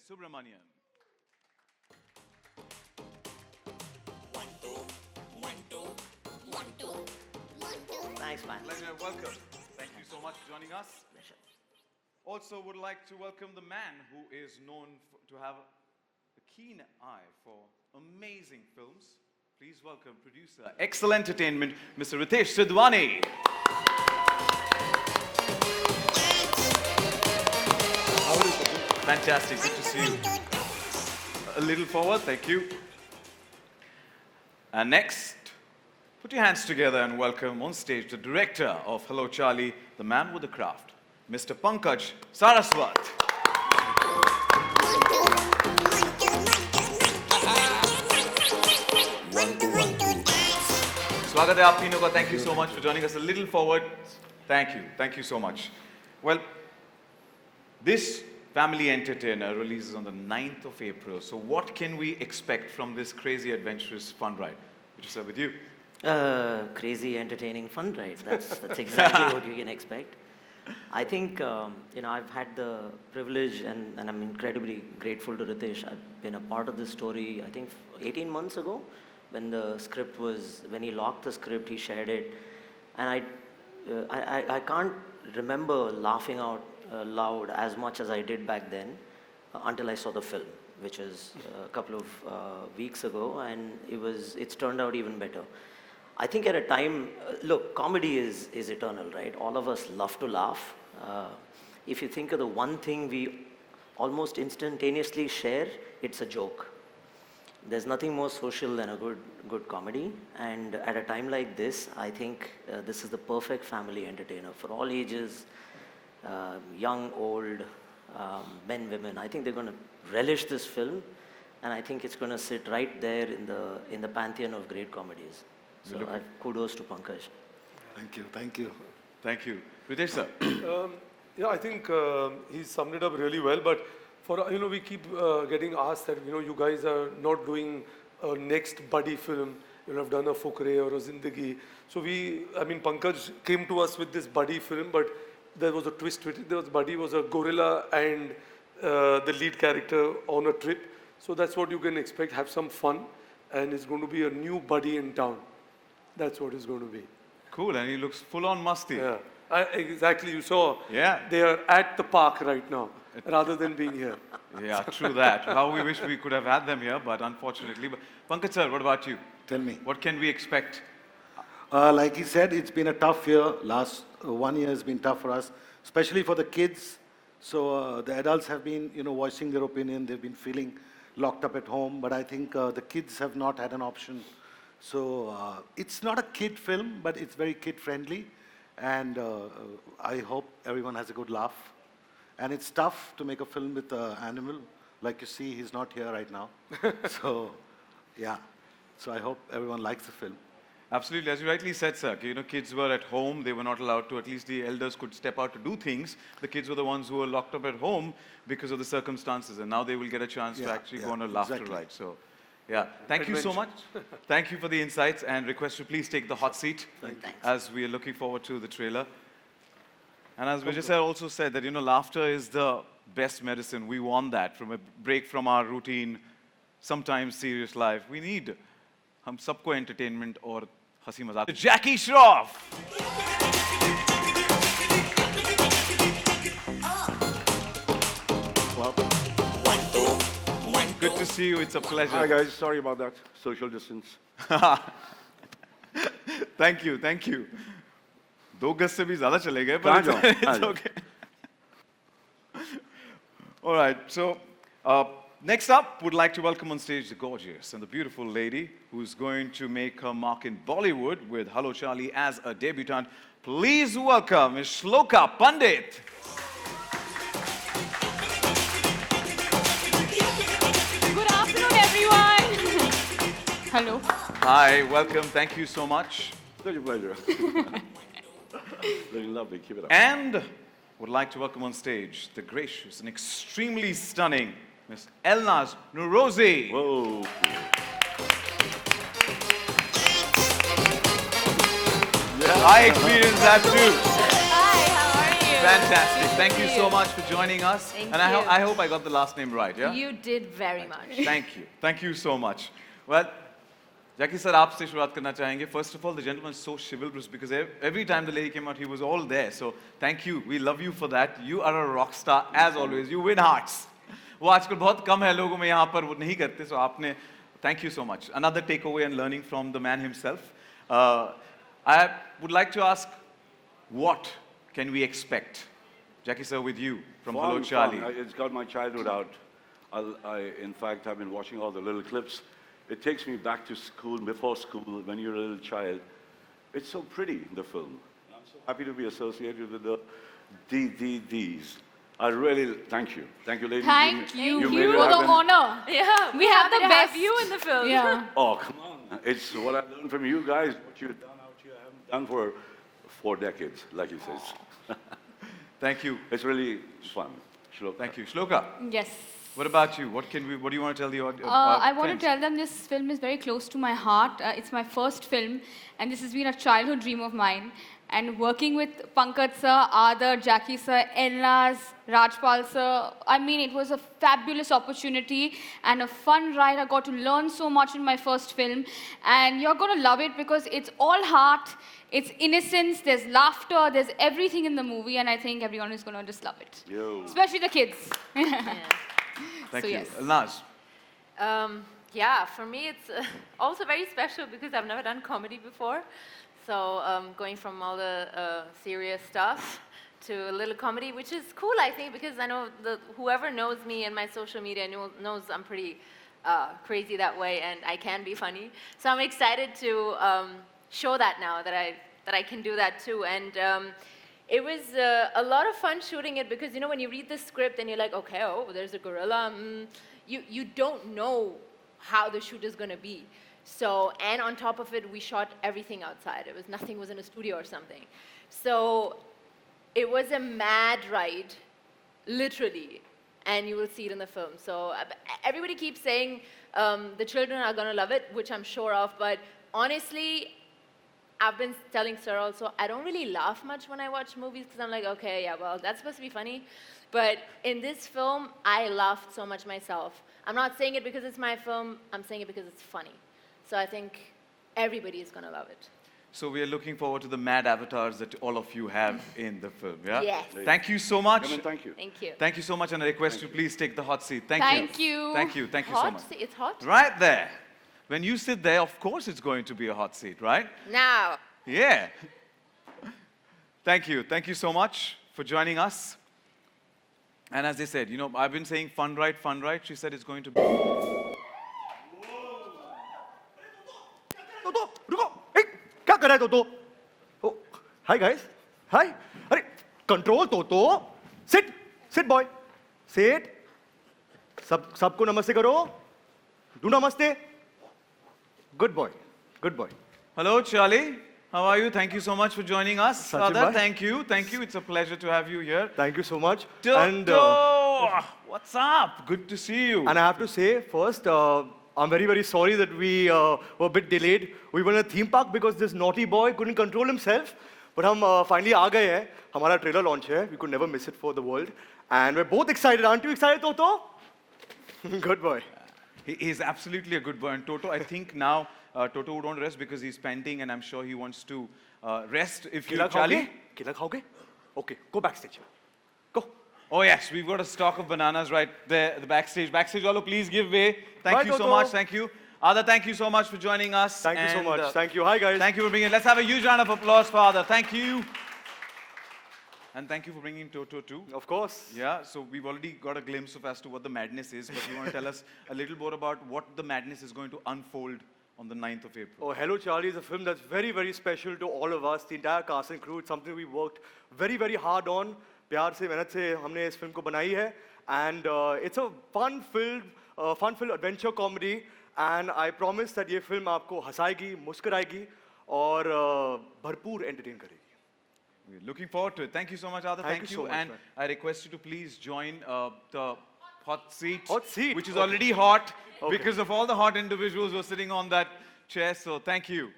Subramanian. Thanks, man. Pleasure, welcome. Thank you so much for joining us. Pleasure. Also, would like to welcome the man who is known to have a keen eye for amazing films. Please welcome producer, Excellent Entertainment, Mr. Ritesh Sidhwani. Fantastic, good to see you. A little forward, thank you. And next, put your hands together and welcome on stage the director of Hello Charlie, the man with the craft, Mr. Pankaj Saraswat. Swagat hai aap तीनों का. Thank you so much for joining us. A little forward. Thank you so much. Well, this family entertainer releases on the 9th of April. So what can we expect from this crazy, adventurous fun ride? Which is with you. Crazy, entertaining fun ride. That's exactly what you can expect. I think, I've had the privilege and I'm incredibly grateful to Ritesh. I've been a part of this story, I think 18 months ago when when he locked the script, he shared it. And I can't remember laughing out loud as much as I did back then until I saw the film, which is a couple of weeks ago, and it's turned out even better. I think at a time, look, comedy is eternal, right? All of us love to laugh. If you think of the one thing we almost instantaneously share, it's a joke. There's nothing more social than a good comedy. And at a time like this, I think this is the perfect family entertainer for all ages, young, old, men, women. I think they're going to relish this film, and I think it's going to sit right there in the pantheon of great comedies. So kudos to Pankaj. Thank you. Thank you. Ritesh sir. I think he summed it up really well, but we keep getting asked that, you guys are not doing a next buddy film. You have done a Fukre or a Zindagi. So Pankaj came to us with this buddy film, but there was a twist to it. Buddy was a gorilla and the lead character on a trip. So that's what you can expect. Have some fun, and it's going to be a new buddy in town. That's what it's going to be. Cool, and he looks full on musty. Yeah, exactly. You saw. Yeah. They are at the park right now, rather than being here. Yeah, true that. How we wish we could have had them here, but unfortunately. But Pankaj sir, what about you? Tell me. What can we expect? Like he said, it's been a tough year. Last 1 year has been tough for us, especially for the kids. So the adults have been, voicing their opinion. They've been feeling locked up at home. But I think the kids have not had an option. So it's not a kid film, but it's very kid-friendly. And I hope everyone has a good laugh. And it's tough to make a film with an animal. Like you see, he's not here right now. So, yeah. So I hope everyone likes the film. Absolutely, as you rightly said, sir, kids were at home, they were not allowed to, at least the elders could step out to do things. The kids were the ones who were locked up at home because of the circumstances, and now they will get a chance to actually go on a laughter ride. So, yeah, thank you so much. Thank you for the insights, and request to please take the hot seat as we are looking forward to the trailer. And as Vijay sir also said that, laughter is the best medicine. We want that from a break from our routine, sometimes serious life. We need hum sabko entertainment or हंसी मजाक. Jackie Shroff. Good to see you. It's a pleasure. Hi guys, sorry about that. Social distance. Thank you. 2 गज से भी ज़्यादा चले गए, but it's okay. All right. So next up, would like to welcome on stage the gorgeous and the beautiful lady who's going to make her mark in Bollywood with Hello Charlie as a debutante. Please welcome Ms. Shloka Pandit. Good afternoon, everyone. Hello. Hi, welcome. Thank you so much. Such a pleasure. Very lovely. Keep it up. And would like to welcome on stage the gracious and extremely stunning Miss Elnaz Nurozi. Whoa. I experienced that too. Hi, how are you? Fantastic. Thank you see so you. much for joining us. Thank And you. I hope I got the last name right, yeah? You did very much. Thank you. Thank you so much. Well, Jackie sir, आपसे शुरुआत करना चाहेंगे. First of all, the gentleman is so chivalrous because every time the lady came out, he was all there. So thank you. We love you for that. You are a rock star as always. You win hearts. वो आजकल बहुत कम है लोगों में यहाँ पर वो नहीं करते. So आपने, thank you so much. Another takeaway and learning from the man himself. I would like to ask, what can we expect, Jackie sir, with you from Hello Charlie? It's got my childhood out. In fact, I've been watching all the little clips. It takes me back to school, before school, when you're a little child. It's so pretty, the film. I'm so happy to be associated with the Ds. I really thank you. Thank you, ladies. Thank you made it for the happen. honor. Yeah, We have the happy to best. have you in the film. Yeah. Oh, come on. It's what I've learned from you guys, what you've done out here. I haven't done for 4 decades, like he says. Thank you. It's really fun. Shloka. Thank you. Shloka, Yes. what about you? What do you want to tell the audience? I want to tell them this film is very close to my heart. It's my first film, and this has been a childhood dream of mine. And working with Pankaj sir, Aadar, Jackie sir, Elnaz, Rajpal sir, I mean, it was a fabulous opportunity and a fun ride. I got to learn so much in my first film. And you're going to love it because it's all heart, it's innocence, there's laughter, there's everything in the movie. And I think everyone is going to just love it. Yo. Especially the kids. Thank so you. yes. Elnaz. Yeah, for me it's also very special because I've never done comedy before. So going from all the serious stuff to a little comedy, which is cool, I think, because I know whoever knows me and my social media knows I'm pretty crazy that way, and I can be funny. So I'm excited to show that now that I can do that too. And it was a lot of fun shooting it because you know when you read the script and you're like, okay, oh, there's a gorilla. You don't know how the shoot is going to be. So, and on top of it, we shot everything outside. Nothing was in a studio or something. So it was a mad ride, literally, and you will see it in the film. So everybody keeps saying the children are gonna love it, which I'm sure of, but honestly, I've been telling Sir also, I don't really laugh much when I watch movies because I'm like, okay, yeah, well, that's supposed to be funny. But in this film, I laughed so much myself. I'm not saying it because it's my film, I'm saying it because it's funny. So I think everybody is going to love it. So we are looking forward to the mad avatars that all of you have in the film, yeah? Yes. Thank you so much. Come in, thank you. Thank you. Thank you so much, and I request you please take the hot seat. Thank you. Thank you. Thank you. Thank you Hot? so much. It's hot? Right there. When you sit there, of course it's going to be a hot seat, right? Now. Yeah. Thank you. Thank you so much for joining us. And as they said, you know, I've been saying fun ride, fun ride. She said it's going to be. तोतो रुको ए क्या कर रहा है तोतो ओ hi guys hi अरे control तोतो sit sit boy seat सबको नमस्ते करो डू नमस्ते good boy Hello, Charlie. How are you? Thank you so much for joining us. Sachin Aadar, bhai. thank you. Thank you. It's a pleasure to have you here. Thank you so much Toto! What's up? Good to see you. And I have to say first I'm very sorry that we were a bit delayed. We were in a theme park because this naughty boy couldn't control himself. But हम finally आ गए हैं. हमारा trailer launch है. We could never miss it for the world. And we're both excited. Aren't you excited, Toto? Good boy. He's absolutely a good boy. And Toto, I think now Toto would want to rest because he's panting, and I'm sure he wants to rest. If you, केला Charlie. खाओगे? केला खाओगे? Okay, go backstage. Go. Oh yes, we've got a stock of bananas right there at the backstage. Backstage, Olo, please give way. Thank Bye, you so Toto. much. Thank you. Ada, thank you so much for joining us. Thank you so And, much. Thank you. Hi, guys. Thank you for bringing. Let's have a huge round of applause for Ada. Thank you. And thank you for bringing Toto too. Of course. Yeah, so we've already got a glimpse of as to what the madness is, but you want to tell us a little more about what the madness is going to unfold on the 9th of April. Oh, Hello Charlie is a film that's very special to all of us, the entire cast and crew. It's something we worked very hard on. प्यार से मेहनत से हमने इस film को बनाई है. And it's a fun-filled adventure comedy. And I promise that ये फिल्म आपको हंसाएगी, मुस्कुराएगी और भरपूर entertain करेगी. We're looking forward to it. Thank you so much, Ada. Thank you so much, And man. I request you to please join the hot seat. Hot seat? Which is Okay. already hot Okay. because of all the hot individuals who are sitting on that chair. So thank you.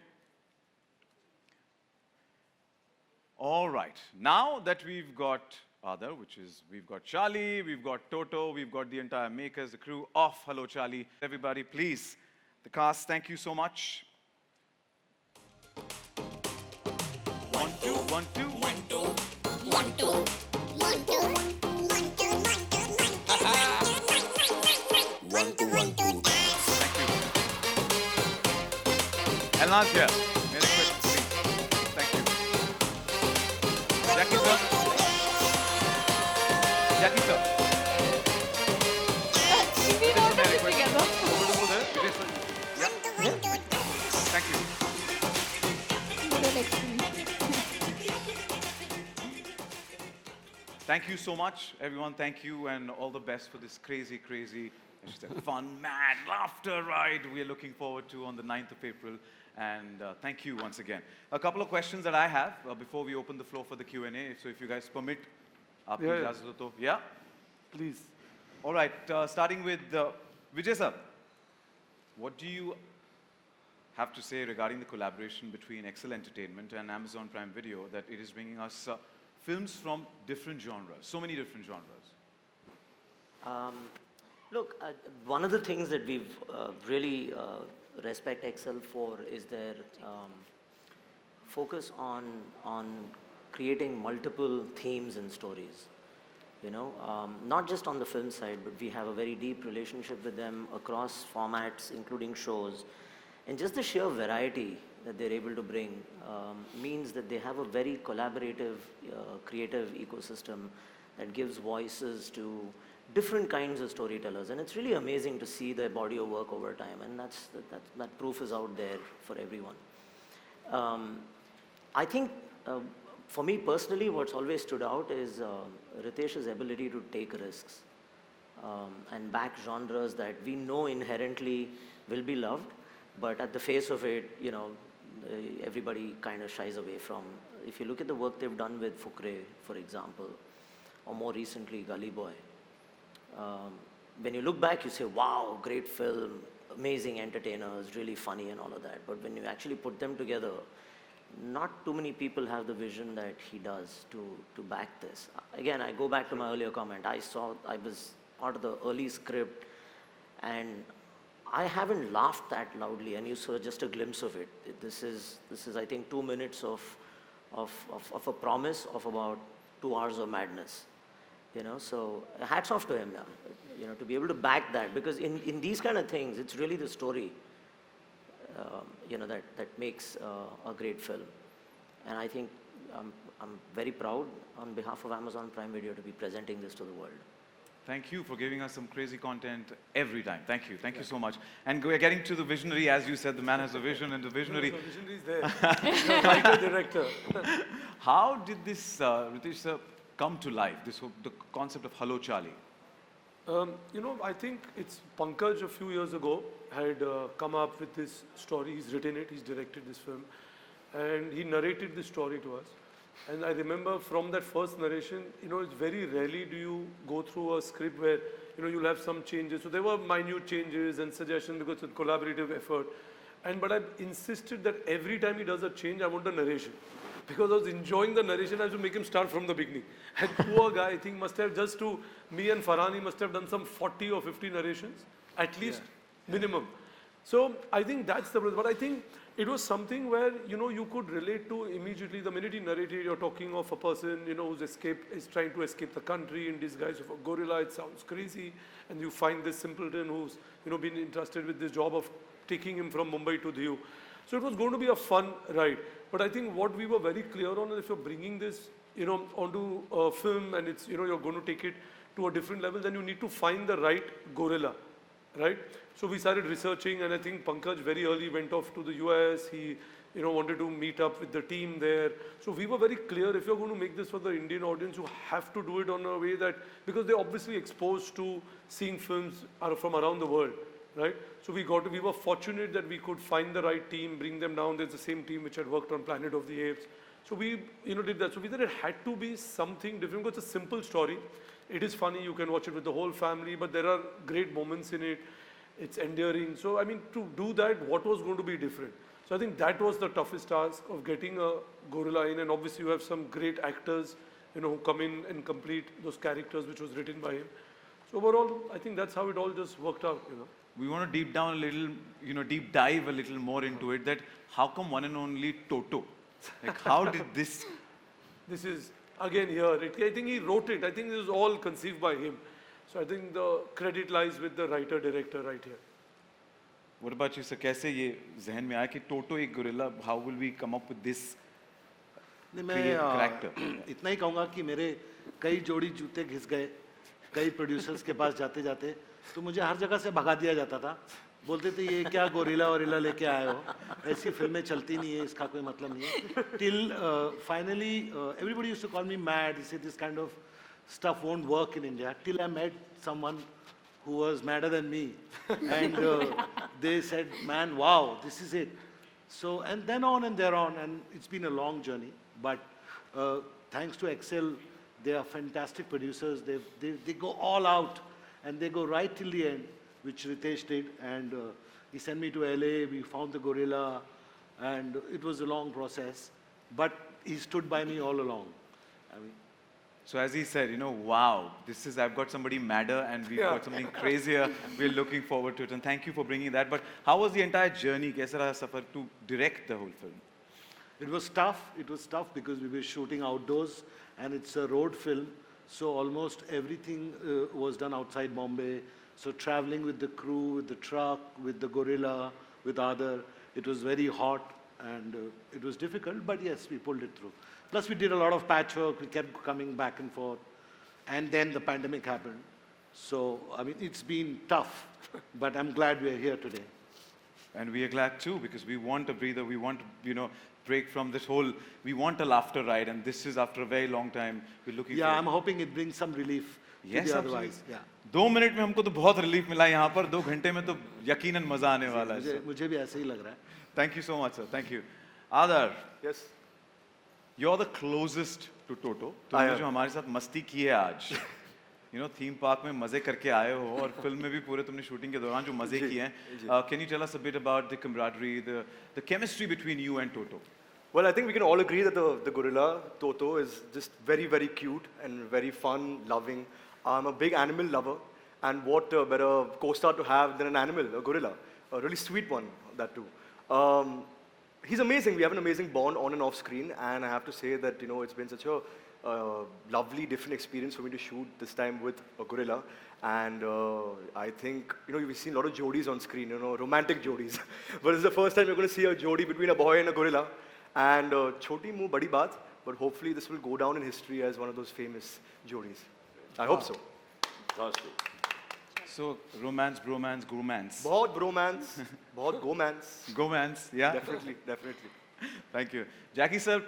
All right. Now that we've got other, which is we've got Charlie, we've got Toto, we've got the entire makers, the crew of Hello Charlie. Everybody, please, the cast, thank you so much. 1, 2, 1, 2. Thank you. Elnaz here. Mere question, please. Thank you. Jackie sir. Jackie sir. We wrote Mere it question. together. Over there. Vijay sir. Yeah. Thank you. Good explanation. Thank you so much, everyone. Thank you, and all the best for this crazy, as she said, fun, mad, laughter ride we are looking forward to on the 9th of April. And thank you once again. A couple of questions that I have before we open the floor for the Q&A. So if you guys permit, aapki Yeah, yeah. ijazat ho to. Yeah? Please. All right, starting with Vijay sir. What do you have to say regarding the collaboration between Excel Entertainment and Amazon Prime Video, that it is bringing us films from different genres, so many different genres? Look, one of the things that we've really respect Excel for is their focus on creating multiple themes and stories. You know, not just on the film side, but we have a very deep relationship with them across formats, including shows. And just the sheer variety that they're able to bring means that they have a very collaborative, creative ecosystem that gives voices to different kinds of storytellers. And it's really amazing to see their body of work over time. And that proof is out there for everyone. I think for me personally, what's always stood out is Ritesh's ability to take risks and back genres that we know inherently will be loved, but at the face of it, you know, everybody kind of shies away from. If you look at the work they've done with Fukre, for example, or more recently, Gully Boy, when you look back, you say, wow, great film, amazing entertainers, really funny and all of that. But when you actually put them together, not too many people have the vision that he does to back this. Again, I go back to my earlier comment. I was part of the early script, and I haven't laughed that loudly, and you saw just a glimpse of it. This is I think 2 minutes of a promise of about 2 hours of madness. You know, so hats off to him now. You know, to be able to back that, because in these kind of things, it's really the story. You know, that makes a great film. And I think I'm very proud on behalf of Amazon Prime Video to be presenting this to the world. Thank you for giving us some crazy content every time. Thank you. Thank you so much. And we're getting to the visionary. As you said, the man has a vision, and the visionary. No, visionary is there. Writer, director. How did this, Ritesh sir, come to life, the concept of Hello Charlie? You know, I think it's Pankaj a few years ago had come up with this story. He's written it, he's directed this film, and he narrated this story to us. And I remember from that first narration, you know, it's very rarely do you go through a script where, you know, you'll have some changes. So there were minute changes and suggestions because it's a collaborative effort. But I insisted that every time he does a change, I want the narration. Because I was enjoying the narration, I had to make him start from the beginning. And poor guy, I think must have just to me and Farhan, he must have done some 40 or 50 narrations, at least, minimum. So I think that's the, but I think it was something where, you know, you could relate to immediately. The minute he narrated, you're talking of a person, you know, is trying to escape the country in disguise of a gorilla. It sounds crazy. And you find this simpleton who's, you know, been entrusted with this job of taking him from Mumbai to Diu. So it was going to be a fun ride. But I think what we were very clear on is if you're bringing this, you know, onto a film and it's, you know, you're going to take it to a different level, then you need to find the right gorilla, right? So we started researching, and I think Pankaj very early went off to the US. He, you know, wanted to meet up with the team there. So we were very clear, if you're going to make this for the Indian audience, you have to do it on a way that, because they're obviously exposed to seeing films from around the world, right? So we were fortunate that we could find the right team, bring them down. There's the same team which had worked on Planet of the Apes. So we, you know, did that. So we thought it had to be something different, because it's a simple story. It is funny, you can watch it with the whole family, but there are great moments in it. It's endearing. So, I mean, to do that, what was going to be different? So I think that was the toughest task of getting a gorilla in, and obviously you have some great actors, who come in and complete those characters which was written by him. So overall, I think that's how it all just worked out. We want to deep down a little, deep dive a little more into it, that how come one and only Toto? Like, how did this? This is again here. I think he wrote it. I think this was all conceived by him. So I think the credit lies with the writer-director right here. What about you, sir? कैसे ये जहन में आया कि Toto एक gorilla? How will we come up with this नहीं, मैं character? इतना ही कहूँगा कि मेरे कई जोड़ी जूते घिस गए कई प्रोड्यूसर्स के पास जाते जाते, तो मुझे हर जगह से भगा दिया जाता था. बोलते थे ये क्या गोरिल्ला वोरिल्ला लेके आए हो, ऐसी फिल्में चलती नहीं है, इसका कोई मतलब नहीं है. Till finally everybody used to call me mad. They said this kind of stuff won't work in India. Till I met someone who was madder than me, and they said, man, wow, this is it. So, and then on and thereon, and it's been a long journey, but thanks to Excel, they are fantastic producers. They go all out, and they go right till the end, which Ritesh did, and he sent me to LA, we found the gorilla, and it was a long process, but he stood by me all along. I mean, So as he said, wow, I've got somebody madder and we've got something crazier. We're looking forward to it, and thank you for bringing that. But how was the entire journey, kaisa raha safar to direct the whole film? it was tough. It was tough because we were shooting outdoors, and it's a road film, so almost everything was done outside Bombay. So traveling with the crew, with the truck, with the gorilla, with other, it was very hot, and it was difficult, but yes, we pulled it through. Plus we did a lot of patchwork, we kept coming back and forth, and then the pandemic happened. So, I mean, it's been tough, but I'm glad we're here today. And we are glad too, because we want a breather, we want to, break from this whole, we want a laughter ride, and this is after a very long time, we're looking Yeah, I'm for. hoping it brings some relief Yes, to the absolutely. otherwise. Yeah. 2 minute में हमको तो बहुत relief मिला यहाँ पर, 2 घंटे में तो यकीनन मजा आने वाला है. मुझे भी ऐसे ही लग रहा है. Thank you so much, sir. Thank you. Adar, Yes. you're the closest to Toto. I तुमने am. जो हमारे साथ मस्ती की है आज, थीम पार्क में मजे करके आए हो, और फिल्म में भी पूरे तुमने शूटिंग के दौरान जो मजे किए हैं. Can you tell us a bit about the camaraderie, the chemistry between you and Toto? Well, I think we can all agree that the gorilla, Toto, is just very, very cute and very fun, loving. I'm a big animal lover, and what better co-star to have than an animal, a gorilla, a really sweet one, that too. He's amazing. We have an amazing bond on and off screen, and I have to say that, it's been such a lovely, different experience for me to shoot this time with a gorilla. And I think, we've seen a lot of jodis on screen, romantic jodis. But it's the first time you're going to see a jodi between a boy and a gorilla. And choti muh badi baat, but hopefully this will go down in history as one of those famous jodis. I hope so. Fantastic. So, romance, bromance, gromance. Bahut bromance, bahut gomance. Gomance, yeah? Definitely, definitely. Thank you. Jackie sir,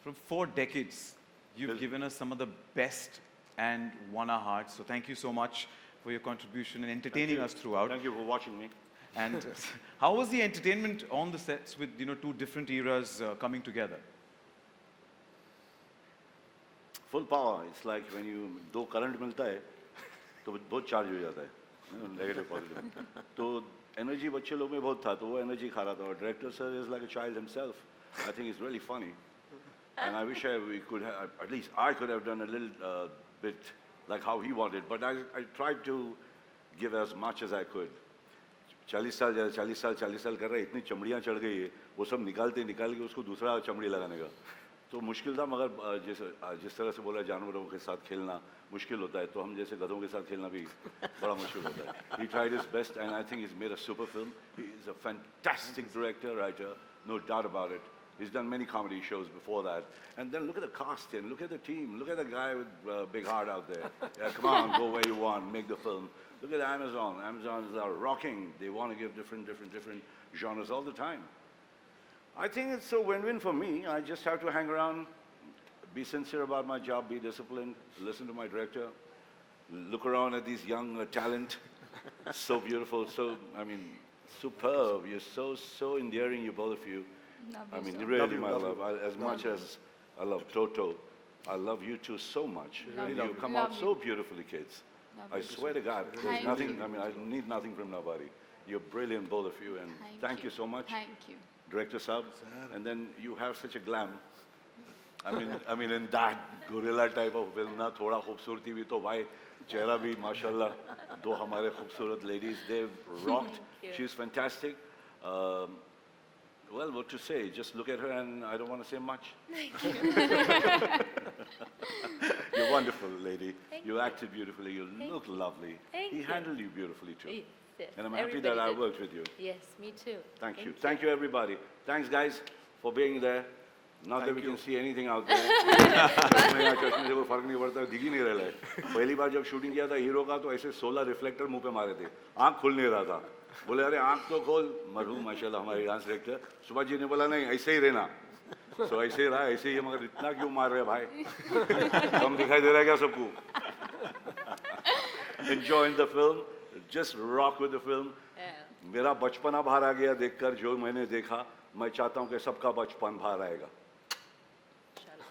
from 4 decades, you've given us some of the best and won our hearts. So thank you so much for your contribution and entertaining us throughout. Thank you for watching me. And how was the entertainment on the sets with 2 different eras coming together? Full power. It's like when you दो current मिलता है, तो बहुत charge हो जाता है, negative positive. तो energy बच्चे लोग में बहुत था, तो वो energy खा रहा था. और director sir is like a child himself. I think he's really funny, and I wish we could have, at least I could have done a little bit like how he wanted. But I tried to give as much as I could. 40 साल कर रहे हैं, इतनी चमड़ियाँ चढ़ गई है, वो सब निकाल के उसको दूसरा चमड़ी लगाने का. तो मुश्किल था, मगर जिस तरह से बोला जानवरों के साथ खेलना मुश्किल होता है, तो हम जैसे गधों के साथ खेलना भी बड़ा मुश्किल होता है. He tried his best, and I think he's made a super film. He is a fantastic director, writer, no doubt about it. He's done many comedy shows before that. And then look at the casting, look at the team, look at the guy with a big heart out there. Yeah, come on, go where you want, make the film. Look at Amazon. Amazons are rocking. They want to give different genres all the time. I think it's a win-win for me. I just have to hang around, be sincere about my job, be disciplined, listen to my director, look around at these young talent. So beautiful, superb. You're so endearing, you both of you. Really, my love. As much as I love Toto, I love you two so much. You come out so beautifully, kids. I swear to God, there's nothing. I need nothing from nobody. You're brilliant, both of you, and thank you so much. Thank you. director sahab, and then you have such a glam. I mean, in that gorilla type of film, na thoda khoobsurati bhi to bhai, chehra bhi, mashallah, do hamare khoobsurat ladies, they've rocked. you. She's fantastic. Well, what to say? Just look at her, and I don't want to say much. You're wonderful, lady. Thank You you. acted beautifully. You look lovely. Thank He you. handled you beautifully too. Yes, yes, And I'm happy everybody that I did. worked with you. Yes, me too. Thank you. Thank you, everybody. Thanks, guys, for being there. Not that we can see anything out there. मैं यहाँ चश्मे से कोई फर्क नहीं पड़ता, दिख ही नहीं रहा है। पहली बार जब शूटिंग किया था हीरो का, तो ऐसे 16 रिफ्लेक्टर मुंह पे मारे थे, आंख खुल नहीं रहा था। बोले अरे आंख तो खोल, मरहूम माशाल्लाह हमारे डांस डायरेक्टर सुभाष जी ने बोला नहीं ऐसे ही रहना। सो ऐसे ही रहा, ऐसे ही है, मगर इतना क्यों मार रहे भाई? कम दिखाई दे रहा है क्या सबको? Enjoying the film, just rock with the film. Yeah. मेरा बचपना बाहर आ गया देखकर जो मैंने देखा, मैं चाहता हूँ कि सबका बचपन बाहर आएगा।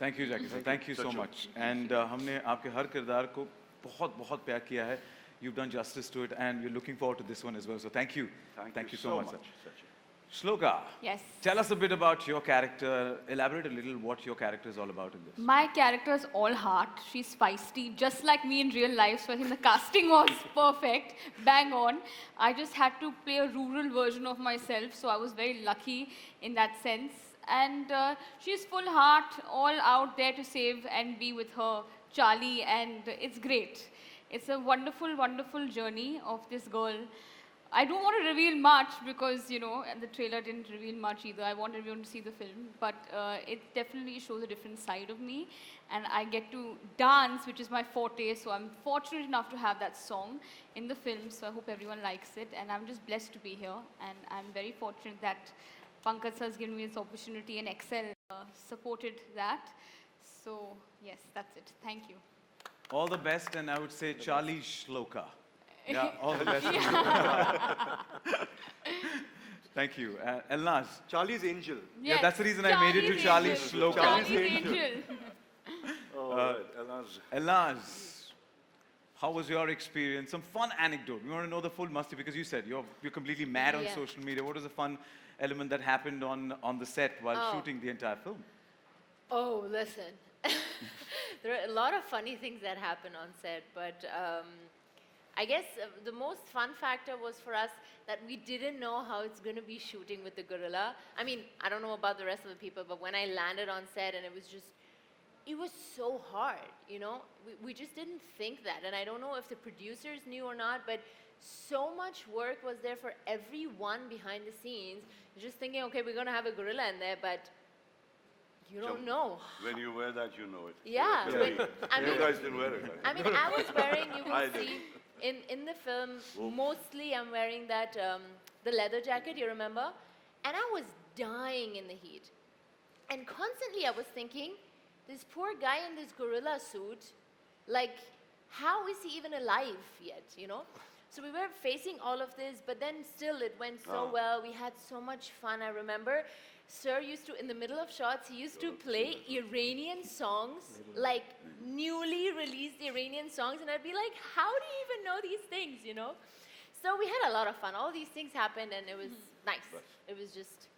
Thank you, Jackie sir. Thank you so much. And हमने आपके हर किरदार को बहुत बहुत प्यार किया है. You've done justice to it, and we're looking forward to this one as well. So thank you. Thank you so much, sir. Sachin. Shloka, Yes. tell us a bit about your character. Elaborate a little what your character is all about in this. My character is all heart. She's feisty, just like me in real life. So I think the casting was perfect, bang on. I just had to play a rural version of myself, so I was very lucky in that sense. And she's full heart, all out there to save and be with her Charlie, and it's great. It's a wonderful, wonderful journey of this girl. I don't want to reveal much because, you know, and the trailer didn't reveal much either. I want everyone to see the film, but it definitely shows a different side of me. And I get to dance, which is my forte, so I'm fortunate enough to have that song in the film, so I hope everyone likes it. And I'm just blessed to be here, and I'm very fortunate that Pankaj sir has given me this opportunity, and Excel supported that. So, yes, that's it. Thank you. All the best, and I would say Charlie Shloka. Yeah, all the best. Thank you. Elnaz. Charlie's Angel. Yeah, that's the reason I made it to Charlie Angel. Shloka. Charlie's Angel. All right, Elnaz. Elnaz, how was your experience? Some fun anecdote. We want to know the full musty because you said you're completely mad on Yeah. social media. What was the fun element that happened on the set while Oh. shooting the entire film? Oh, listen. There are a lot of funny things that happen on set, but I guess the most fun factor was for us that we didn't know how it's going to be shooting with the gorilla. I mean, I don't know about the rest of the people, but when I landed on set and it was so hard, you know? We just didn't think that, and I don't know if the producers knew or not, but so much work was there for everyone behind the scenes. You're just thinking, okay, we're going to have a gorilla in there, but you don't know. When you wear that, you know it. Yeah, Clearly. I You mean- guys didn't wear it. Right? I mean, I was wearing, you will I did. see, in the film, mostly I'm wearing that, the leather jacket, you remember? And I was dying in the heat. And constantly I was thinking, this poor guy in this gorilla suit, like, how is he even alive yet, you know? So we were facing all of this, but then still it went so well. We had so much fun. I remember Sir used to, in the middle of shots, he used to play Iranian songs, like newly released Iranian songs, and I'd be like, how do you even know these things, you know? So we had a lot of fun. All these things happened, and it was nice. It was just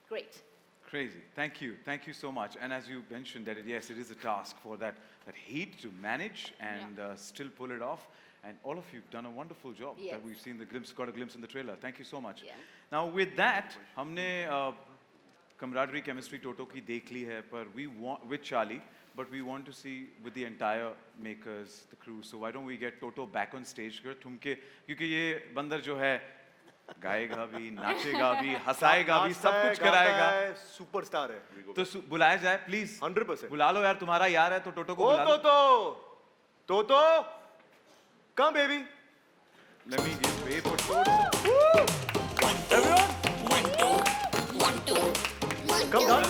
great. Crazy. Thank you. Thank you so much. And as you mentioned that, yes, it is a task for that heat to manage and still pull it off. And all of you have done a wonderful job. Yes. That we've seen the glimpse, got a glimpse in the trailer. Thank you so much. Yeah. Now with that, हमने camaraderie, chemistry, Toto की देख ली है, पर we want with Charlie, but we want to see with the entire makers, the crew. So why don't we get Toto back on stage? क्योंकि ये बंदर जो है गाएगा भी, नाचेगा भी, हंसाएगा भी, सब कुछ कराएगा. सुपरस्टार है तो बुलाया जाए प्लीज 100%. बुला लो यार, तुम्हारा यार है तो टोटो को ओ बुला लो. Toto, come baby. Let me give way for Toto. Everyone, come dance.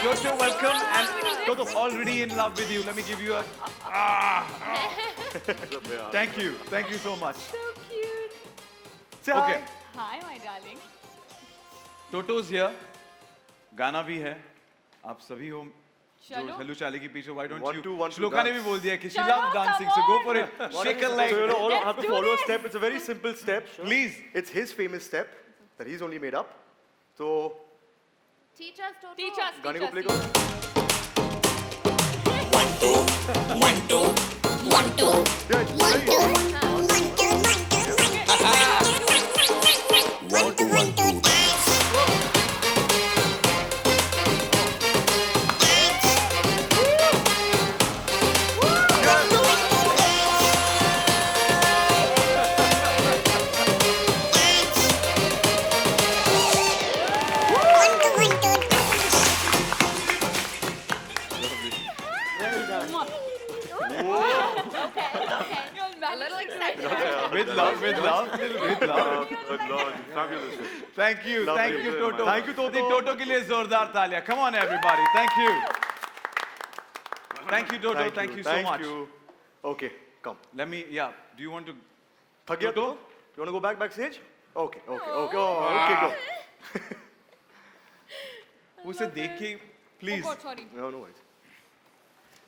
Toto, welcome, and Toto already in love with you. Let me give you a thank you so much. So cute. Say Okay, Hi, my darling. Toto's here, गाना भी है, आप सभी हो जो चलो. Hello चाली के पीछे. Why don't Want you? to shloka ने भी dance. बोल दिया कि she चलो, loves dancing, so come go on. for it. Shake a leg, So you know, all have to Let's do follow a this. step. It's a very simple step. please. It's his famous step that he's only made up. तो Teach us, Toto. Teach us. गाने teach को play us, करो. A little excited. With love, with love, with love. Good Lord, fabulous. Thank you, Lovely. thank you, Toto. Thank you, Toto. The Toto के लिए जोरदार तालियां. Come on, everybody. Thank you. Thank you, Toto. Thank you so Thank much. you. Okay, come. Let me, yeah. Do you want to? थक गया Toto? तो? You want to go backstage? Okay, okay, okay. Oh, okay, go. उसे देख के, please. Oh God, sorry. No, no worries.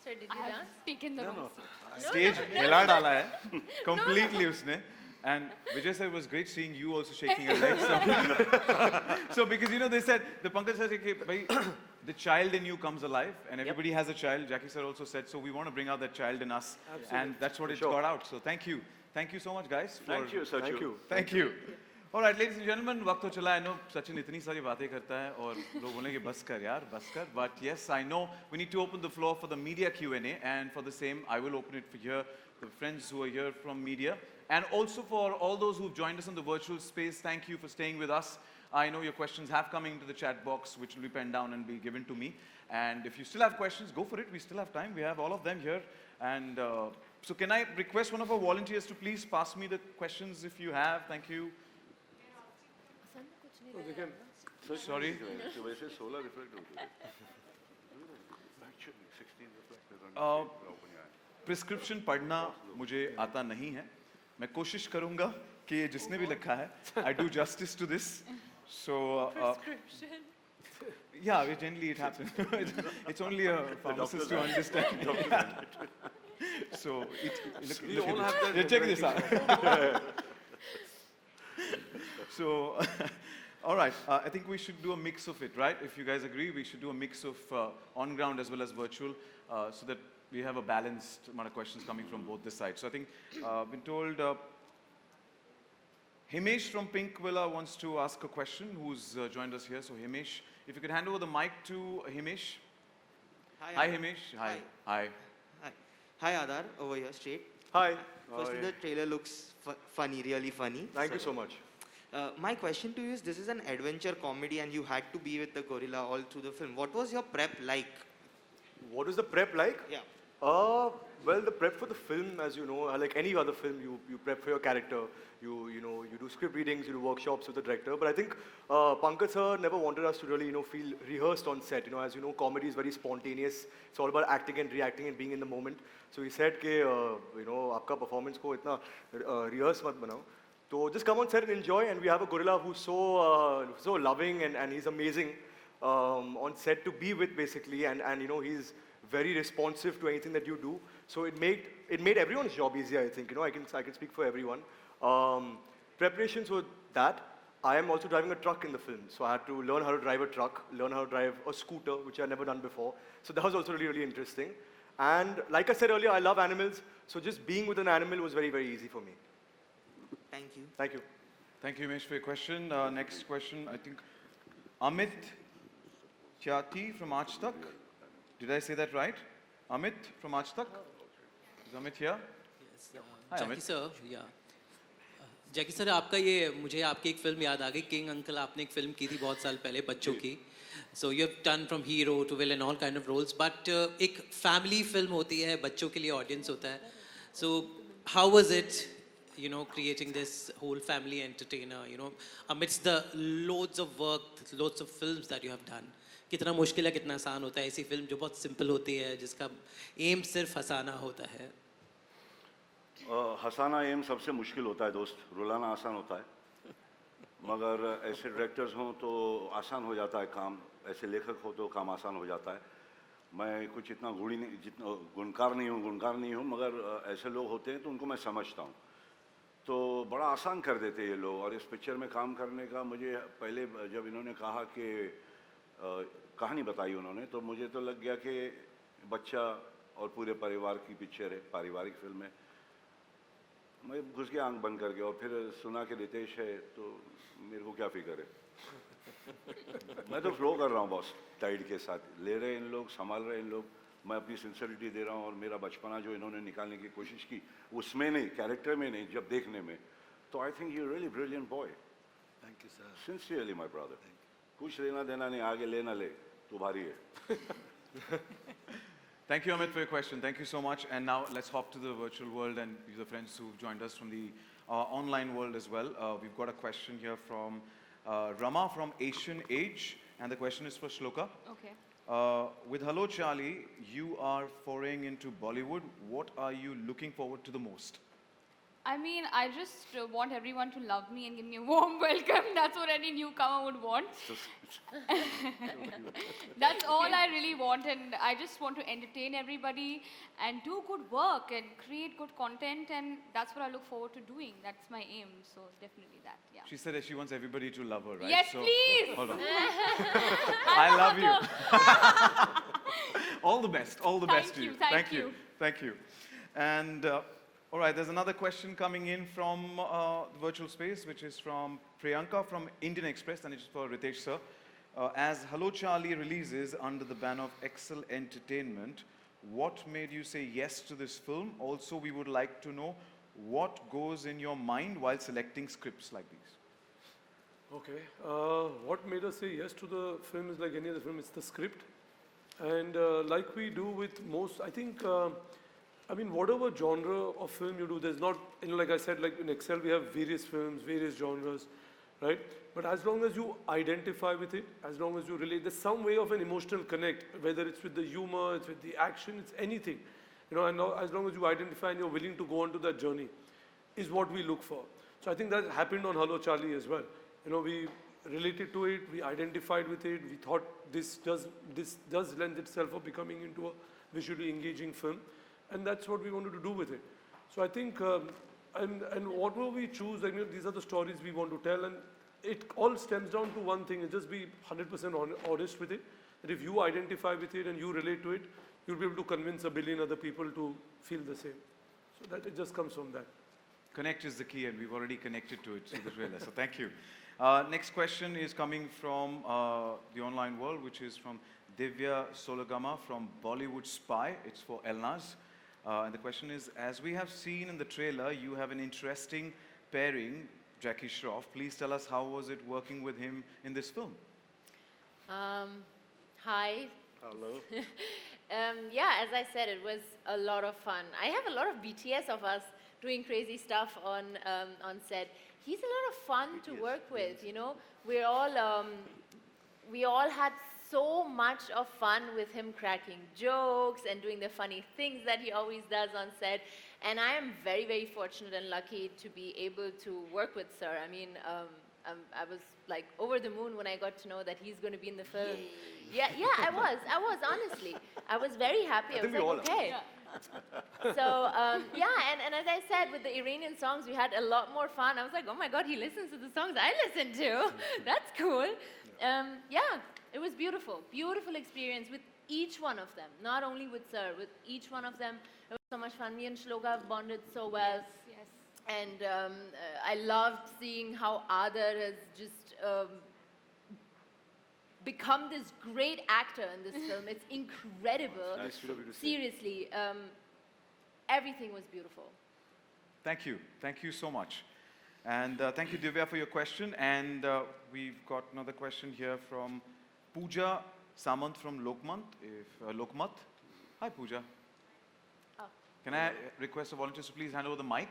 Sir, did I you have dance? taken the wrong. Stage हिला डाला है, completely उसने. And Vijay sir, it was great seeing you also shaking your legs. So because you know they said the Pankaj sir said, "Ki, bhai, the child in you comes alive, and everybody has a child." Jackie sir also said, so we want to bring out that child in us, and that's what it Sure. got out. So thank you so much, guys. Thank you, Sachin. Thank you. Thank you. All right, ladies and gentlemen, वक्त तो चला. I know Sachin इतनी सारी बातें करता है और लोग बोलेंगे बस कर यार, बस कर. But yes, I know we need to open the floor for the media Q&A, and for the same, I will open it for here, the friends who are here from media, and also for all those who've joined us in the virtual space. Thank you for staying with us. I know your questions have come into the chat box, which will be penned down and be given to me. And if you still have questions, go for it. We still have time. We have all of them here. And so can I request one of our volunteers to please pass me the questions if you have? Thank you. Sorry. तो वैसे 16 reflect होते हैं. Actually, 16 reflected on Uh, open your eye. Prescription पढ़ना मुझे आता नहीं है. मैं कोशिश करूंगा कि ये जिसने भी लिखा है, I do justice to this. So, yeah, generally it happens. It's only a pharmacist to understand. So, look all at have this. that Yeah, check this out. So, all right, I think we should do a mix of it, right? If you guys agree, we should do a mix of on-ground as well as virtual, so that we have a balanced amount of questions coming from both the sides. So I think I've been told Himesh from Pink Villa wants to ask a question, who's joined us here. So Himesh, if you could hand over the mic to Himesh. Hi Himesh. Hi. Hi. Hi. Hi, Adar, over here, straight. Hi. Firstly, the trailer looks funny, really funny. Thank you so much. My question to you is, this is an adventure comedy and you had to be with the gorilla all through the film. What was your prep like? What is the prep like? Yeah. Well, the prep for the film, as you know, like any other film, you prep for your character. You do script readings, you do workshops with the director. But I think Pankaj sir never wanted us to really, feel rehearsed on set. As you know, comedy is very spontaneous. It's all about acting and reacting and being in the moment. So he said, कि, आपका performance को इतना rehearse मत बनाओ. So just come on set and enjoy. And we have a gorilla who's so loving and he's amazing on set to be with, basically. And he's very responsive to anything that you do. So it made everyone's job easier, I think. I can speak for everyone. Preparations were that. I am also driving a truck in the film. So I had to learn how to drive a truck, learn how to drive a scooter, which I'd never done before. So that was also really, really interesting. And like I said earlier, I love animals. So just being with an animal was very, very easy for me. Thank you. Thank you. Thank you, Himesh, for your question. Next question, I think Amit Chati from Aaj Tak. Did I say that right? Amit from Aaj Tak? Is Amit here? Hi, Jackie Amit. Sir या Jackie sir आपका ये मुझे आपकी एक film याद आ गई king uncle आपने एक फिल्म की थी बहुत साल पहले बच्चों की so you have done from hero to villain all kind of roles but एक फैमिली फिल्म होती है बच्चों के लिए ऑडियंस होता है so how was it creating this whole family entertainer amidst the loads of work loads of films that you have done कितना मुश्किल है कितना आसान होता है ऐसी फिल्म जो बहुत सिंपल होती है जिसका एम सिर्फ हंसाना होता है हंसाना एम सबसे मुश्किल होता है दोस्त, रुलाना आसान होता है. मगर ऐसे डायरेक्टर्स हों तो आसान हो जाता है काम, ऐसे लेखक हो तो काम आसान हो जाता है. मैं कुछ इतना गुणकार नहीं हूँ, मगर ऐसे लोग होते हैं तो उनको मैं समझता हूँ. तो बड़ा आसान कर देते ये लोग। और इस पिक्चर में काम करने का मुझे पहले जब इन्होंने कहा कि कहानी बताई उन्होंने, तो मुझे तो लग गया कि बच्चा और पूरे परिवार की पिक्चर है, पारिवारिक फिल्म है। मैं घुस गया आंख बंद करके, और फिर सुना कि रितेश है, तो मेरे को क्या फिक्र है। मैं तो फ्लो कर रहा हूँ बॉस, टाइड के साथ। ले रहे इन लोग, संभाल रहे इन लोग, मैं अपनी सिंसियरिटी दे रहा हूँ, और मेरा बचपना जो इन्होंने निकालने की कोशिश की, उसमें नहीं, कैरेक्टर में नहीं, जब देखने में, तो I think you really brilliant boy. Thank you, sir. Sincerely my brother. कुछ लेना देना नहीं, आगे ले ना ले, तू भारी है। Thank you, Amit, for your question. Thank you so much. And now let's hop to the virtual world and the friends who've joined us from the online world as well. We've got a question here from Rama from Asian Age, and the question is for Shloka. Okay. With Hello Charlie, you are foraying into Bollywood. What are you looking forward to the most? I mean, I just want everyone to love me and give me a warm welcome. That's what any newcomer would want. That's all I really want, and I just want to entertain everybody and do good work and create good content, and that's what I look forward to doing. That's my aim, so definitely that, yeah. She said that she wants everybody to love her, right? Yes, please! Hold on. I love you. All the best. All the best to you. Thank you. Thank you. And all right, there's another question coming in from the virtual space, which is from Priyanka from Indian Express, and it's for Ritesh sir. As Hello Charlie releases under the banner of Excel Entertainment, what made you say yes to this film? Also, we would like to know what goes in your mind while selecting scripts like these. Okay. What made us say yes to the film is like any other film, it's the script. And like we do with most, I think, I mean, whatever genre of film you do, there's not, you know, like I said, like in Excel, we have various films, various genres, right? But as long as you identify with it, as long as you relate, there's some way of an emotional connect, whether it's with the humor, it's with the action, it's anything. You know, and as long as you identify and you're willing to go on to that journey, is what we look for. So I think that happened on Hello Charlie as well. You know, we related to it, we identified with it, we thought this does lend itself of becoming into a visually engaging film, and that's what we wanted to do with it. So I think, and whatever we choose, I mean, these are the stories we want to tell, and it all stems down to one thing, is just be 100% honest with it, that if you identify with it and you relate to it, you'll be able to convince a billion other people to feel the same. So that it just comes from that. Connect is the key, and we've already connected to it through the trailer, so thank you. Next question is coming from the online world, which is from Divya Solagama from Bollywood Spy. It's for Elnaz. And the question is, as we have seen in the trailer, you have an interesting pairing, Jackie Shroff. Please tell us, how was it working with him in this film? Hi. Hello. Yeah, as I said, it was a lot of fun. I have a lot of BTS of us doing crazy stuff on set. He's a lot of fun to work with, you know. We all had so much of fun with him cracking jokes and doing the funny things that he always does on set. And I am very, very fortunate and lucky to be able to work with Sir. I mean, I was like over the moon when I got to know that he's going to be in the film. Yeah, I was, honestly. I was very happy. I was like, okay. So, yeah, and as I said, with the Iranian songs, we had a lot more fun. I was like, oh my God, he listens to the songs I listen to. That's cool. Yeah, it was beautiful. Beautiful experience with each one of them. Not only with Sir, with each one of them. It was so much fun. Me and Shloka bonded so well. Yes. And I loved seeing how Adar has just become this great actor in this film. It's incredible. Nice of you to say. Seriously, everything was beautiful. Thank you. Thank you so much. And thank you, Divya, for your question. And we've got another question here from Pooja Samant from Lokmat. Hi, Pooja. Oh. Can I request the volunteers to please hand over the mic?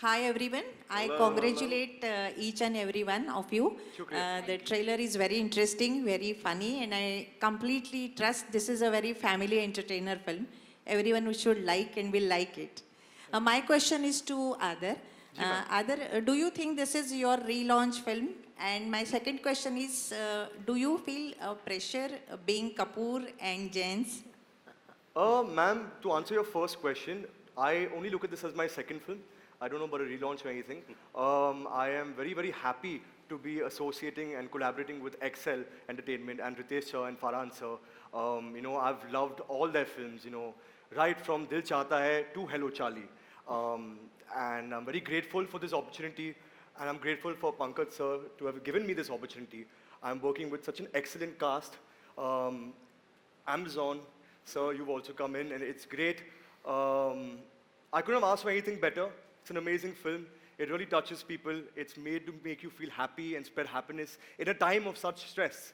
Hi everyone, I congratulate each and every one of you. The trailer is very interesting, very funny, and I completely trust this is a very family entertainer film. Everyone should like and will like it. My question is to Adar. Adar, do you think this is your relaunch film? And my second question is, do you feel pressure being Kapoor and Jain's? Ma'am, to answer your first question, I only look at this as my second film. I don't know about a relaunch or anything. I am very, very happy to be associating and collaborating with Excel Entertainment and Ritesh sir and Farhan sir. I've loved all their films, right from Dil Chahta Hai to Hello Charlie. And I'm very grateful for this opportunity, and I'm grateful for Pankaj sir to have given me this opportunity. I'm working with such an excellent cast. Amazon, sir, you've also come in, and it's great. I couldn't have asked for anything better. It's an amazing film. It really touches people. It's made to make you feel happy and spread happiness in a time of such stress.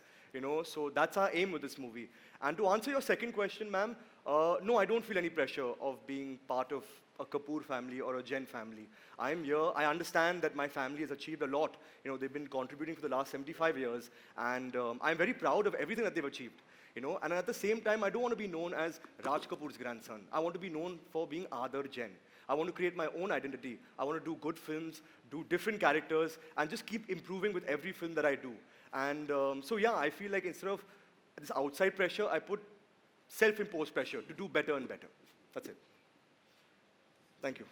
So that's our aim with this movie. And to answer your second question, ma'am, no, I don't feel any pressure of being part of a Kapoor family or a Jain family. I'm here. I understand that my family has achieved a lot. They've been contributing for the last 75 years, and I'm very proud of everything that they've achieved. And at the same time, I don't want to be known as Raj Kapoor's grandson. I want to be known for being Aadar Jain. I want to create my own identity. I want to do good films, do different characters, and just keep improving with every film that I do. And so yeah, I feel like instead of this outside pressure, I put self-imposed pressure to do better and better. That's it. Thank you.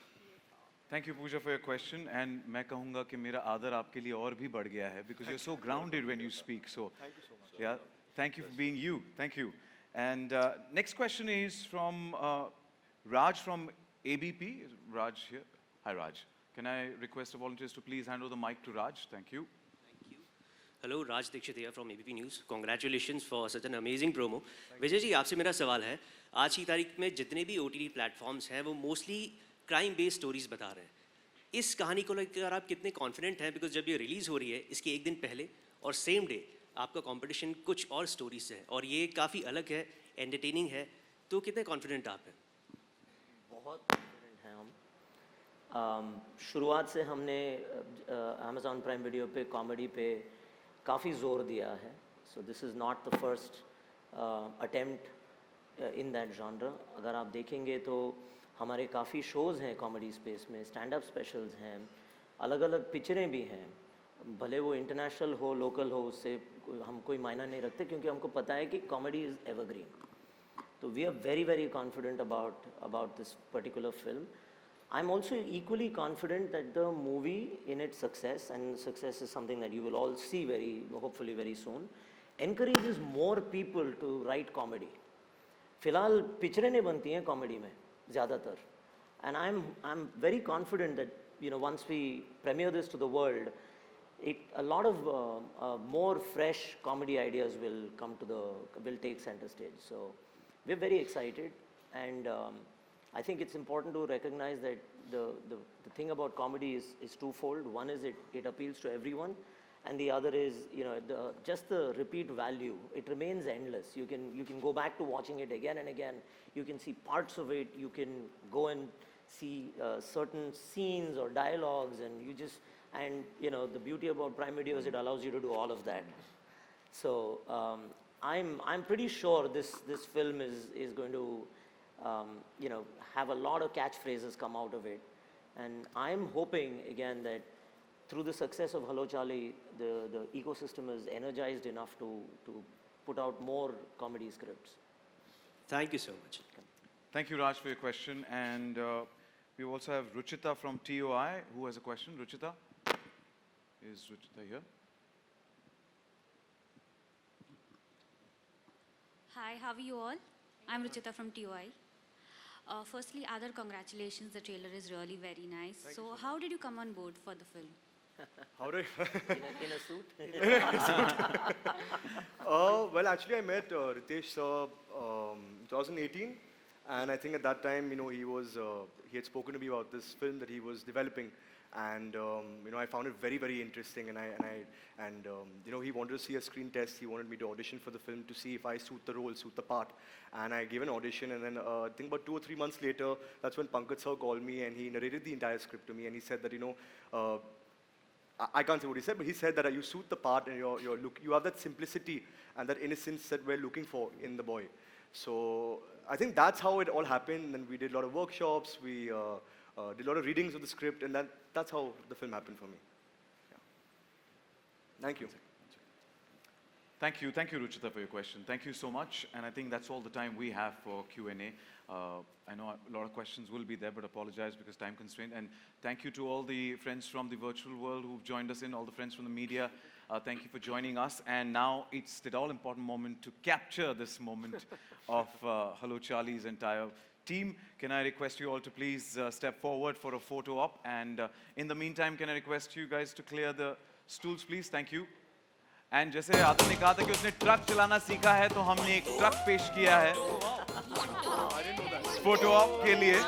Thank you, Pooja, for your question. And मैं कहूँगा कि मेरा आदर आपके लिए और भी बढ़ गया है because you're so grounded when you speak. So, Thank you so much. yeah, thank you for being you. Thank you. And next question is from Raj from ABP. Is Raj here? Hi, Raj. Can I request the volunteers to please hand over the mic to Raj? Thank you. Thank you. Hello, Raj Dixit here from ABP News. Congratulations for such an amazing promo. Vijay ji, आपसे मेरा सवाल है, आज की तारीख में जितने भी OTT प्लेटफॉर्म्स हैं, वो मोस्टली क्राइम बेस्ड स्टोरीज बता रहे हैं. इस कहानी को लेकर आप कितने कॉन्फिडेंट हैं? बिकॉज जब ये रिलीज हो रही है, इसके एक दिन पहले और सेम डे आपका कंपटीशन कुछ और स्टोरीज से है और ये काफ़ी अलग है, एंटरटेनिंग है, तो कितने कॉन्फिडेंट आप हैं? बहुत कॉन्फिडेंट हैं हम. शुरुआत से हमने अमेज़ॉन प्राइम वीडियो पे कॉमेडी पे काफ़ी ज़ोर दिया है. So this is not the first attempt in that genre. अगर आप देखेंगे तो हमारे काफ़ी शोज़ हैं कॉमेडी स्पेस में, स्टैंड अप स्पेशल्स हैं, अलग अलग पिक्चरें भी हैं. भले वो इंटरनेशनल हो, लोकल हो, उससे हम कोई मायना नहीं रखते क्योंकि हमको पता है कि comedy is evergreen. So we are very, very confident about this particular film. I'm also equally confident that the movie in its success, and success is something that you will all see hopefully very soon, encourages more people to write comedy. फिलहाल पिक्चरें नहीं बनती हैं comedy में ज़्यादातर. And I'm very confident that once we premiere this to the world, a lot of more fresh comedy ideas will take center stage. So we're very excited, and I think it's important to recognize that the thing about comedy is twofold. One is it appeals to everyone, and the other is just the repeat value. It remains endless. You can go back to watching it again and again. You can see parts of it. You can go and see certain scenes or dialogues, and the beauty about Prime Video is it allows you to do all of that. So I'm pretty sure this film is going to have a lot of catchphrases come out of it, and I'm hoping again that through the success of Hello Charlie, the ecosystem is energized enough to put out more comedy scripts. Thank you so much. Thank you, Raj, for your question. And we also have Ruchita from TOI who has a question. Ruchita? Is Ruchita here? Hi, how are you all? I'm Ruchita from TOI. Firstly, Aadar, congratulations. The trailer is really very nice. So how did you come on board for the film? How did In a suit? Well, actually, I met Ritesh sir in 2018, and I think at that time, he had spoken to me about this film that he was developing, and I found it very, very interesting, and he wanted to see a screen test. He wanted me to audition for the film to see if I suit the role, suit the part, and I gave an audition, and then I think about 2 or 3 months later, that's when Pankaj sir called me, and he narrated the entire script to me, and he said that I can't say what he said, but he said that you suit the part, and you have that simplicity and that innocence that we're looking for in the boy. So I think that's how it all happened, and we did a lot of workshops, we did a lot of readings of the script, and that's how the film happened for me. Yeah. Thank you. Thank you, Ruchita, for your question. Thank you so much, and I think that's all the time we have for Q&A. I know a lot of questions will be there, but apologize because time constraint. And thank you to all the friends from the virtual world who've joined us in, all the friends from the media. Thank you for joining us. And now it's the all-important moment to capture this moment of Hello Charlie's entire team. Can I request you all to please step forward for a photo op? And in the meantime, can I request you guys to clear the stools, please? Thank you. And जैसे आदम ने कहा था कि उसने truck चलाना सीखा है, तो हमने एक ट्रक पेश किया है फोटो ऑप के लिए.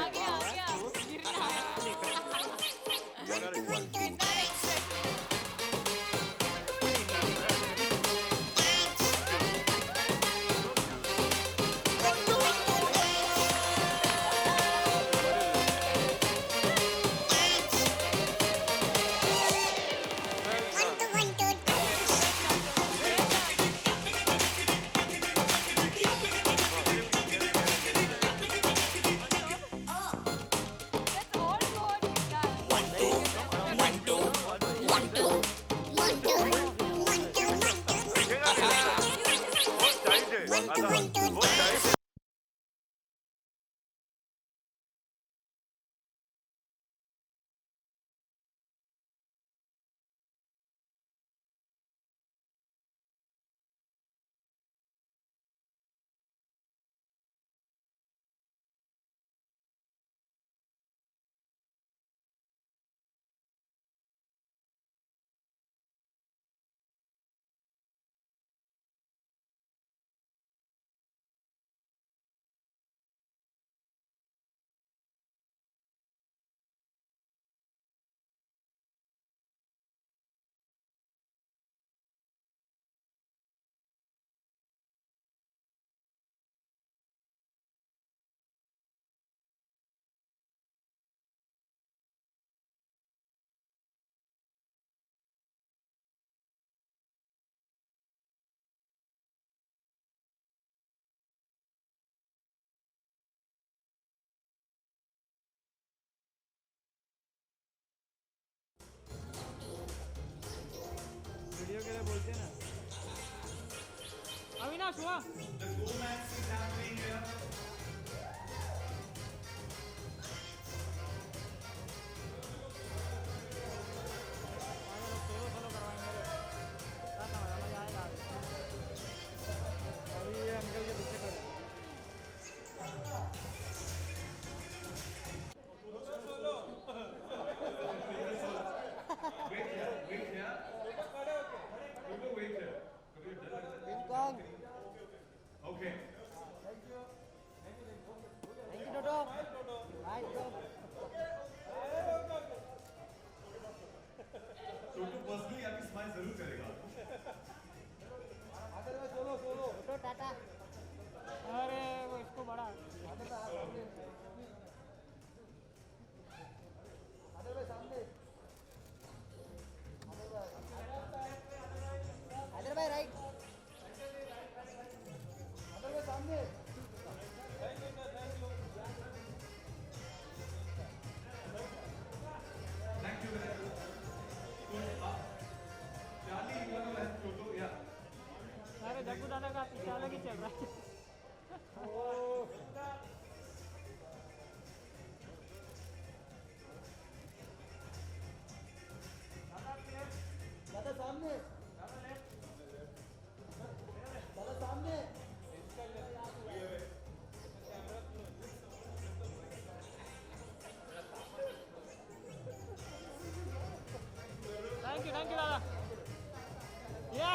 वीडियो के लिए बोलते हैं ना अविनाश हुआ अभी ये अंकल के पीछे खड़े Okay. Thank you, Toto. Bye, Toto. Chhotu personally आपकी स्माइल जरूर करेगा. सोलो सोलो तो टाटा अरे वो इसको बड़ा आदर भाई राइट आदर भाई सामने Thank you. Charlie, you want to let Toto? Yeah. अरे जग्गू दादा का पीछे अलग ही चल रहा है दादा सामने दादा सामने थैंक यू दादा या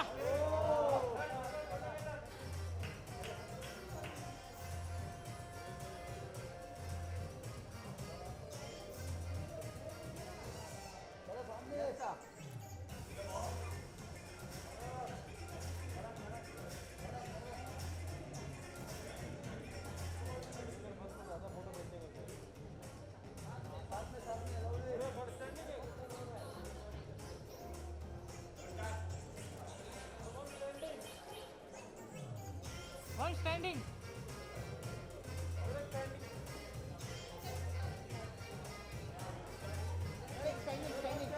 One standing. Standing.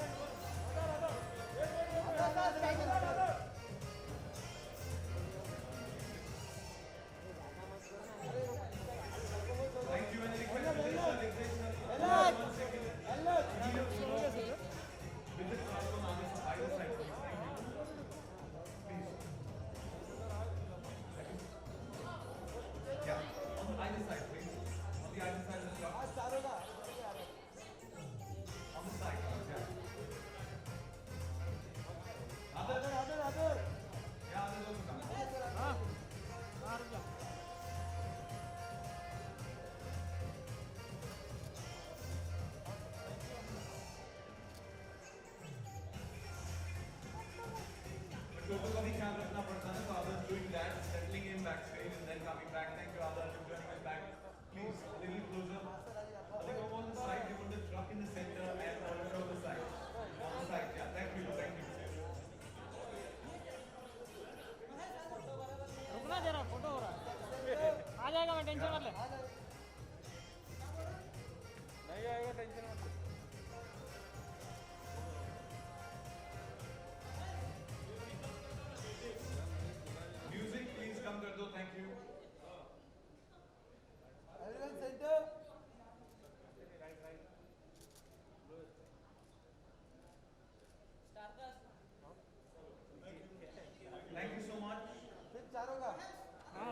टेंशन मत ले